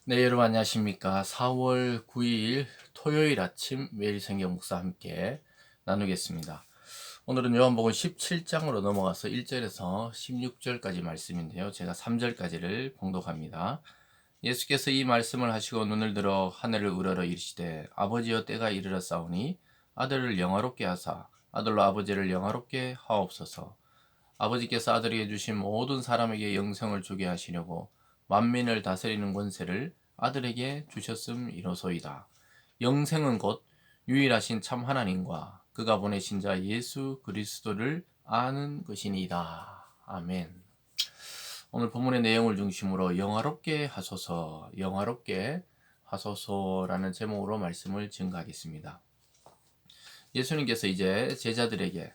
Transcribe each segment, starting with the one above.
네, 여러분 안녕하십니까? 4월 9일 토요일 아침 매일 성경 묵사 함께 나누겠습니다. 오늘은 요한복음 17장으로 넘어가서 1절에서 16절까지 말씀인데요. 제가 3절까지를 봉독합니다. 예수께서 이 말씀을 하시고 눈을 들어 하늘을 우러러 이르시되 아버지여 때가 이르렀사오니 아들을 영화롭게 하사 아들로 아버지를 영화롭게 하옵소서. 아버지께서 아들에게 주신 모든 사람에게 영생을 주게 하시려고 만민을 다스리는 권세를 아들에게 주셨음이로소이다. 영생은 곧 유일하신 참 하나님과 그가 보내신 자 예수 그리스도를 아는 것이니이다. 아멘. 오늘 본문의 내용을 중심으로 영화롭게 하소서, 영화롭게 하소서라는 제목으로 말씀을 증가하겠습니다. 예수님께서 이제 제자들에게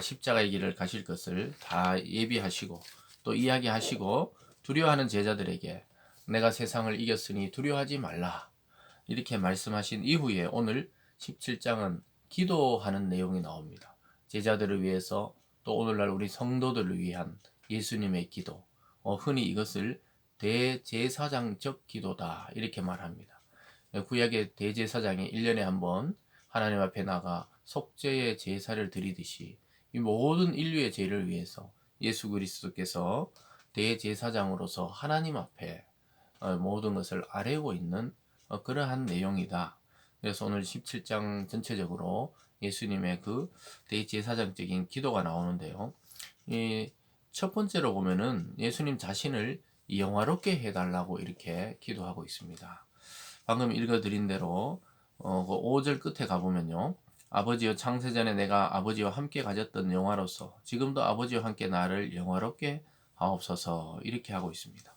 십자가의 길을 가실 것을 다 예비하시고 또 이야기하시고 두려워하는 제자들에게 내가 세상을 이겼으니 두려워하지 말라 이렇게 말씀하신 이후에 오늘 17장은 기도하는 내용이 나옵니다. 제자들을 위해서 또 오늘날 우리 성도들을 위한 예수님의 기도, 흔히 이것을 대제사장적 기도다 이렇게 말합니다. 구약의 대제사장이 1년에 한 번 하나님 앞에 나가 속죄의 제사를 드리듯이 이 모든 인류의 죄를 위해서 예수 그리스도께서 대제사장으로서 하나님 앞에 모든 것을 아뢰고 있는 그러한 내용이다. 그래서 오늘 17장 전체적으로 예수님의 그 대제사장적인 기도가 나오는데요. 이 첫 번째로 보면은 예수님 자신을 영화롭게 해달라고 이렇게 기도하고 있습니다. 방금 읽어드린 대로 그 5절 끝에 가보면요. 아버지여 창세전에 내가 아버지와 함께 가졌던 영화로서 지금도 아버지와 함께 나를 영화롭게 하옵소서 이렇게 하고 있습니다.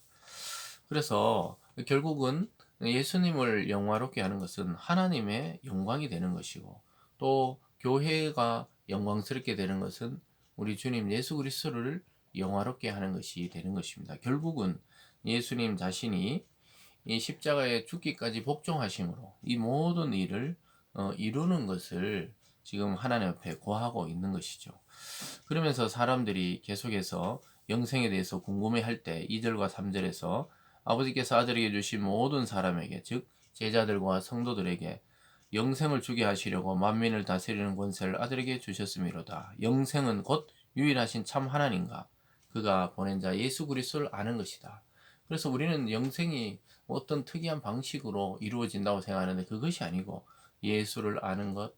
그래서 결국은 예수님을 영화롭게 하는 것은 하나님의 영광이 되는 것이고 또 교회가 영광스럽게 되는 것은 우리 주님 예수 그리스도를 영화롭게 하는 것이 되는 것입니다. 결국은 예수님 자신이 이 십자가에 죽기까지 복종하심으로 이 모든 일을 이루는 것을 지금 하나님 앞에 고하고 있는 것이죠. 그러면서 사람들이 계속해서 영생에 대해서 궁금해할 때 2절과 3절에서 아버지께서 아들에게 주신 모든 사람에게 즉 제자들과 성도들에게 영생을 주게 하시려고 만민을 다스리는 권세를 아들에게 주셨음이로다. 영생은 곧 유일하신 참 하나님과 그가 보낸 자 예수 그리스도를 아는 것이다. 그래서 우리는 영생이 어떤 특이한 방식으로 이루어진다고 생각하는데 그것이 아니고 예수를 아는 것,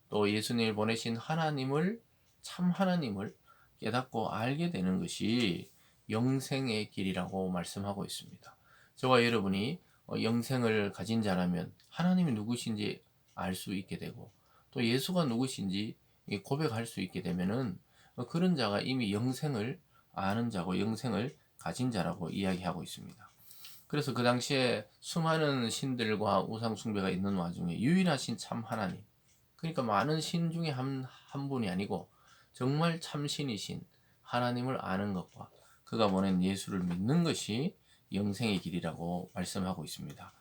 또 예수님을 보내신 하나님을 참 하나님을 깨닫고 알게 되는 것이 영생의 길이라고 말씀하고 있습니다. 저와 여러분이 영생을 가진 자라면 하나님이 누구신지 알 수 있게 되고 또 예수가 누구신지 고백할 수 있게 되면은 그런 자가 이미 영생을 아는 자고 영생을 가진 자라고 이야기하고 있습니다. 그래서 그 당시에 수많은 신들과 우상 숭배가 있는 와중에 유일하신 참 하나님, 그러니까 많은 신 중에 한 분이 아니고 정말 참신이신 하나님을 아는 것과 그가 보낸 예수를 믿는 것이 영생의 길이라고 말씀하고 있습니다.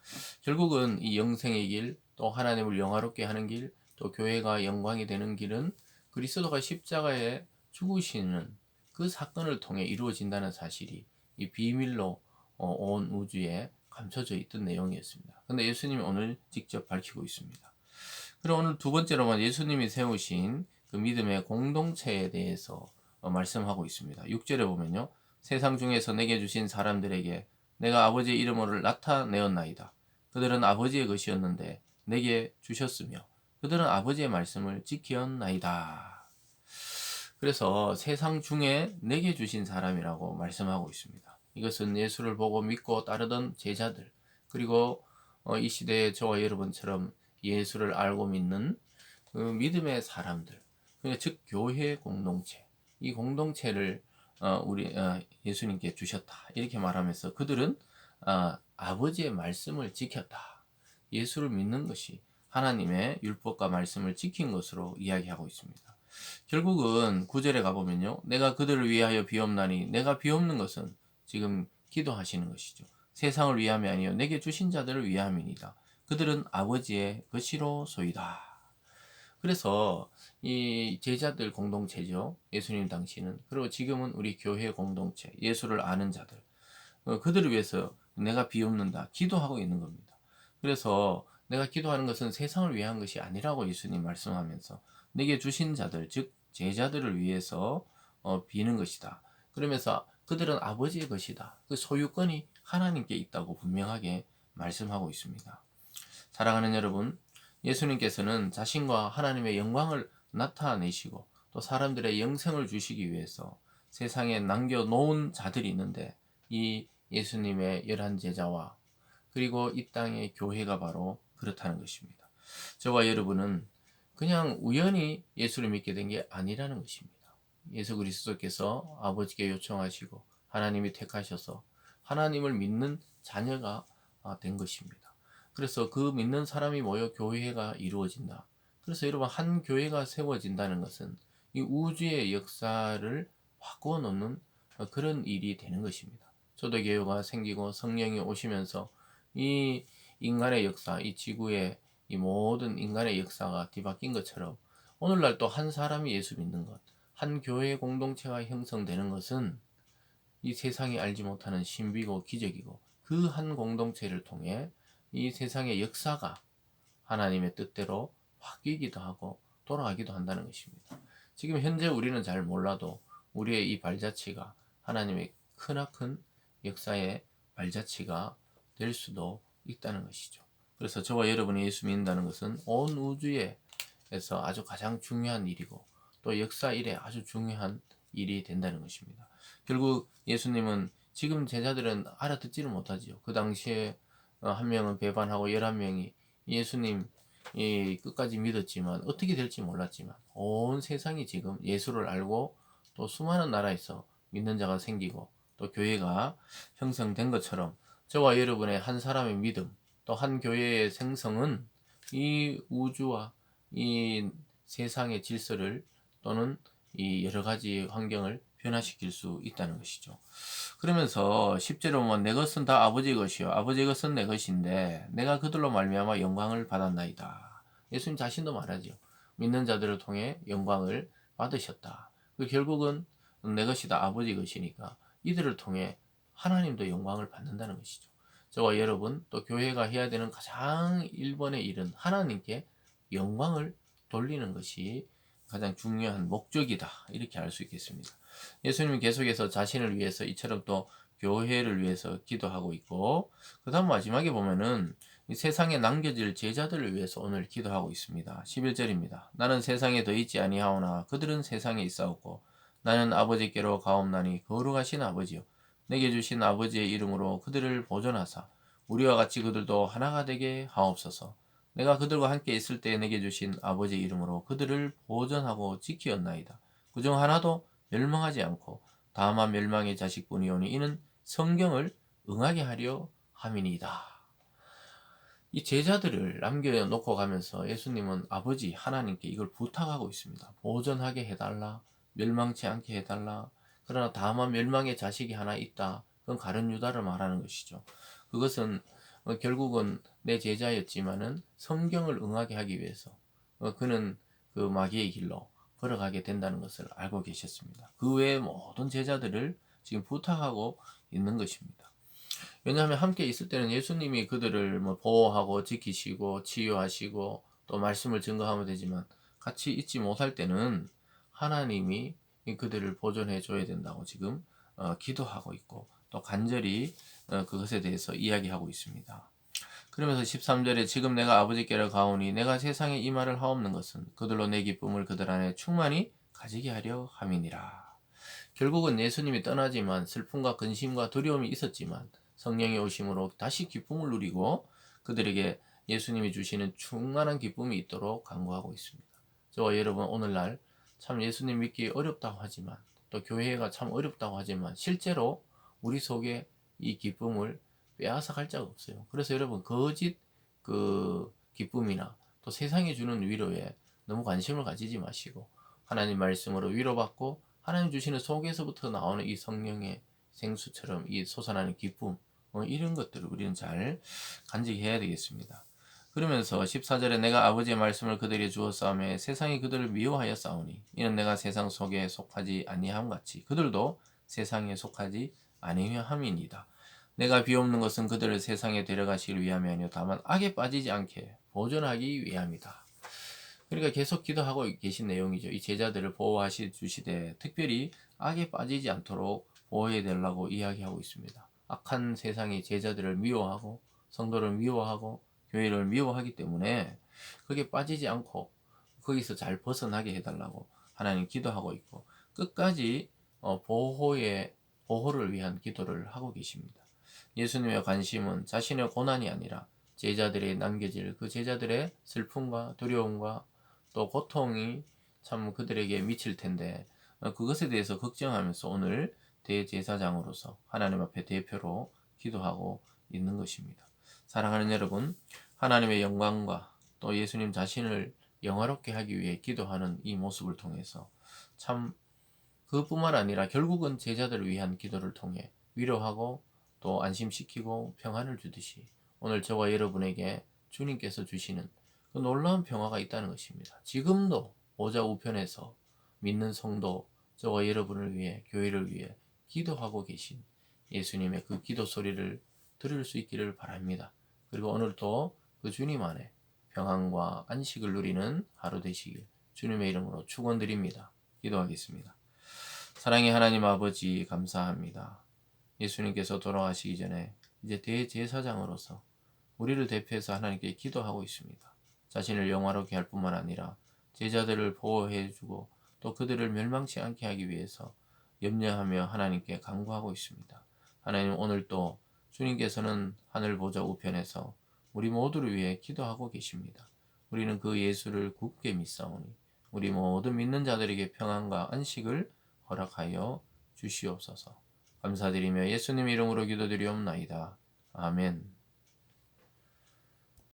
결국은 이 영생의 길, 또 하나님을 영화롭게 하는 길, 또 교회가 영광이 되는 길은 그리스도가 십자가에 죽으시는 그 사건을 통해 이루어진다는 사실이 이 비밀로 온 우주에 감춰져 있던 내용이었습니다. 근데 예수님이 오늘 직접 밝히고 있습니다. 그럼 오늘 두 번째로만 예수님이 세우신 그 믿음의 공동체에 대해서 말씀하고 있습니다. 6절에 보면요. 세상 중에서 내게 주신 사람들에게 내가 아버지의 이름으로 나타내었나이다. 그들은 아버지의 것이었는데 내게 주셨으며 그들은 아버지의 말씀을 지키었나이다. 그래서 세상 중에 내게 주신 사람이라고 말씀하고 있습니다. 이것은 예수를 보고 믿고 따르던 제자들, 그리고 이 시대에 저와 여러분처럼 예수를 알고 믿는 그 믿음의 사람들, 그러니까 즉 교회 공동체, 이 공동체를 우리 예수님께 주셨다 이렇게 말하면서 그들은 아버지의 말씀을 지켰다. 예수를 믿는 것이 하나님의 율법과 말씀을 지킨 것으로 이야기하고 있습니다. 결국은 9절에 가보면요. 내가 그들을 위하여 비옵나니 내가 비옵는 것은 지금 기도하시는 것이죠. 세상을 위함이 아니요 내게 주신 자들을 위함이니다. 그들은 아버지의 것이로소이다. 그래서 이 제자들 공동체죠. 예수님 당시는. 그리고 지금은 우리 교회 공동체, 예수를 아는 자들. 그들을 위해서 내가 비웃는다. 기도하고 있는 겁니다. 그래서 내가 기도하는 것은 세상을 위한 것이 아니라고 예수님 말씀하면서 내게 주신 자들, 즉 제자들을 위해서 비는 것이다. 그러면서 그들은 아버지의 것이다. 그 소유권이 하나님께 있다고 분명하게 말씀하고 있습니다. 사랑하는 여러분, 예수님께서는 자신과 하나님의 영광을 나타내시고 또 사람들의 영생을 주시기 위해서 세상에 남겨놓은 자들이 있는데 이 예수님의 11제자와 그리고 이 땅의 교회가 바로 그렇다는 것입니다. 저와 여러분은 그냥 우연히 예수를 믿게 된 게 아니라는 것입니다. 예수 그리스도께서 아버지께 요청하시고 하나님이 택하셔서 하나님을 믿는 자녀가 된 것입니다. 그래서 그 믿는 사람이 모여 교회가 이루어진다. 그래서 여러분, 한 교회가 세워진다는 것은 이 우주의 역사를 바꾸어 놓는 그런 일이 되는 것입니다. 초대교회가 생기고 성령이 오시면서 이 인간의 역사, 이 지구의 이 모든 인간의 역사가 뒤바뀐 것처럼 오늘날 또 한 사람이 예수 믿는 것, 한 교회 공동체가 형성되는 것은 이 세상이 알지 못하는 신비고 기적이고 그 한 공동체를 통해 이 세상의 역사가 하나님의 뜻대로 바뀌기도 하고 돌아가기도 한다는 것입니다. 지금 현재 우리는 잘 몰라도 우리의 이 발자취가 하나님의 크나큰 역사의 발자취가 될 수도 있다는 것이죠. 그래서 저와 여러분이 예수 믿는다는 것은 온 우주에서 아주 가장 중요한 일이고 또 역사 일에 아주 중요한 일이 된다는 것입니다. 결국 예수님은 지금 제자들은 알아듣지를 못하지요. 그 당시에 한 명은 배반하고 11명이 예수님 끝까지 믿었지만 어떻게 될지 몰랐지만 온 세상이 지금 예수를 알고 또 수많은 나라에서 믿는 자가 생기고 또 교회가 형성된 것처럼 저와 여러분의 한 사람의 믿음 또 한 교회의 생성은 이 우주와 이 세상의 질서를 또는 이 여러 가지 환경을 변화시킬 수 있다는 것이죠. 그러면서 10절에 보면 내 것은 다 아버지의 것이요 아버지의 것은 내 것인데 내가 그들로 말미암아 영광을 받았나이다. 예수님 자신도 말하죠. 믿는 자들을 통해 영광을 받으셨다. 결국은 내 것이다 아버지 것이니까 이들을 통해 하나님도 영광을 받는다는 것이죠. 저와 여러분 또 교회가 해야 되는 가장 1번의 일은 하나님께 영광을 돌리는 것이 가장 중요한 목적이다. 이렇게 알 수 있겠습니다. 예수님은 계속해서 자신을 위해서 이처럼 또 교회를 위해서 기도하고 있고 그 다음 마지막에 보면은 이 세상에 남겨질 제자들을 위해서 오늘 기도하고 있습니다. 11절입니다. 나는 세상에 더 있지 아니하오나 그들은 세상에 있사옵고 나는 아버지께로 가옵나니 거룩하신 아버지요 내게 주신 아버지의 이름으로 그들을 보존하사 우리와 같이 그들도 하나가 되게 하옵소서. 내가 그들과 함께 있을 때 내게 주신 아버지의 이름으로 그들을 보존하고 지키었나이다. 그중 하나도 멸망하지 않고 다만 멸망의 자식뿐이오니 이는 성경을 응하게 하려 함이니이다. 이 제자들을 남겨놓고 가면서 예수님은 아버지 하나님께 이걸 부탁하고 있습니다. 보존하게 해달라. 멸망치 않게 해달라. 그러나 다만 멸망의 자식이 하나 있다. 그건 가룟 유다를 말하는 것이죠. 그것은 결국은 내 제자였지만은 성경을 응하게 하기 위해서 그는 그 마귀의 길로 걸어가게 된다는 것을 알고 계셨습니다. 그 외의 모든 제자들을 지금 부탁하고 있는 것입니다. 왜냐하면 함께 있을 때는 예수님이 그들을 보호하고 지키시고 치유하시고 또 말씀을 증거하면 되지만 같이 있지 못할 때는 하나님이 그들을 보존해 줘야 된다고 지금 기도하고 있고 또 간절히 그것에 대해서 이야기하고 있습니다. 그러면서 13절에 지금 내가 아버지께로 가오니 내가 세상에 이 말을 하옵는 것은 그들로 내 기쁨을 그들 안에 충만히 가지게 하려 함이니라. 결국은 예수님이 떠나지만 슬픔과 근심과 두려움이 있었지만 성령의 오심으로 다시 기쁨을 누리고 그들에게 예수님이 주시는 충만한 기쁨이 있도록 간구하고 있습니다. 저와 여러분 오늘날 참 예수님 믿기 어렵다고 하지만 또 교회가 참 어렵다고 하지만 실제로 우리 속에 이 기쁨을 빼앗아 갈 자가 없어요. 그래서 여러분 거짓 기쁨이나 또 세상이 주는 위로에 너무 관심을 가지지 마시고 하나님 말씀으로 위로받고 하나님 주시는 속에서부터 나오는 이 성령의 생수처럼 이 솟아나는 기쁨 이런 것들을 우리는 잘 간직해야 되겠습니다. 그러면서 14절에 내가 아버지의 말씀을 그들에게 주었사오매 세상이 그들을 미워하여 싸우니 이는 내가 세상 속에 속하지 아니함 같이 그들도 세상에 속하지 아니함이니이다. 내가 비옵는 것은 그들을 세상에 데려가시기 위함이 아니요 다만 악에 빠지지 않게 보존하기 위함이다. 그러니까 계속 기도하고 계신 내용이죠. 이 제자들을 보호하시 주시되 특별히 악에 빠지지 않도록 보호해 달라고 이야기하고 있습니다. 악한 세상이 제자들을 미워하고 성도를 미워하고 교회를 미워하기 때문에 거기에 빠지지 않고 거기서 잘 벗어나게 해달라고 하나님 기도하고 있고 끝까지 보호를 위한 기도를 하고 계십니다. 예수님의 관심은 자신의 고난이 아니라 제자들의 남겨질 그 제자들의 슬픔과 두려움과 또 고통이 참 그들에게 미칠 텐데 그것에 대해서 걱정하면서 오늘 대제사장으로서 하나님 앞에 대표로 기도하고 있는 것입니다. 사랑하는 여러분, 하나님의 영광과 또 예수님 자신을 영화롭게 하기 위해 기도하는 이 모습을 통해서 참 그뿐만 아니라 결국은 제자들을 위한 기도를 통해 위로하고 또 안심시키고 평안을 주듯이 오늘 저와 여러분에게 주님께서 주시는 그 놀라운 평화가 있다는 것입니다. 지금도 보좌 우편에서 믿는 성도 저와 여러분을 위해 교회를 위해 기도하고 계신 예수님의 그 기도 소리를 들을 수 있기를 바랍니다. 그리고 오늘도 그 주님 안에 평안과 안식을 누리는 하루 되시길 주님의 이름으로 축원드립니다. 기도하겠습니다. 사랑의 하나님 아버지 감사합니다. 예수님께서 돌아가시기 전에 이제 대제사장으로서 우리를 대표해서 하나님께 기도하고 있습니다. 자신을 영화롭게 할 뿐만 아니라 제자들을 보호해주고 또 그들을 멸망치 않게 하기 위해서 염려하며 하나님께 간구하고 있습니다. 하나님 오늘 또 주님께서는 하늘 보좌 우편에서 우리 모두를 위해 기도하고 계십니다. 우리는 그 예수를 굳게 믿사오니 우리 모든 믿는 자들에게 평안과 안식을 허락하여 주시옵소서. 감사드리며 예수님 이름으로 기도드리옵나이다. 아멘.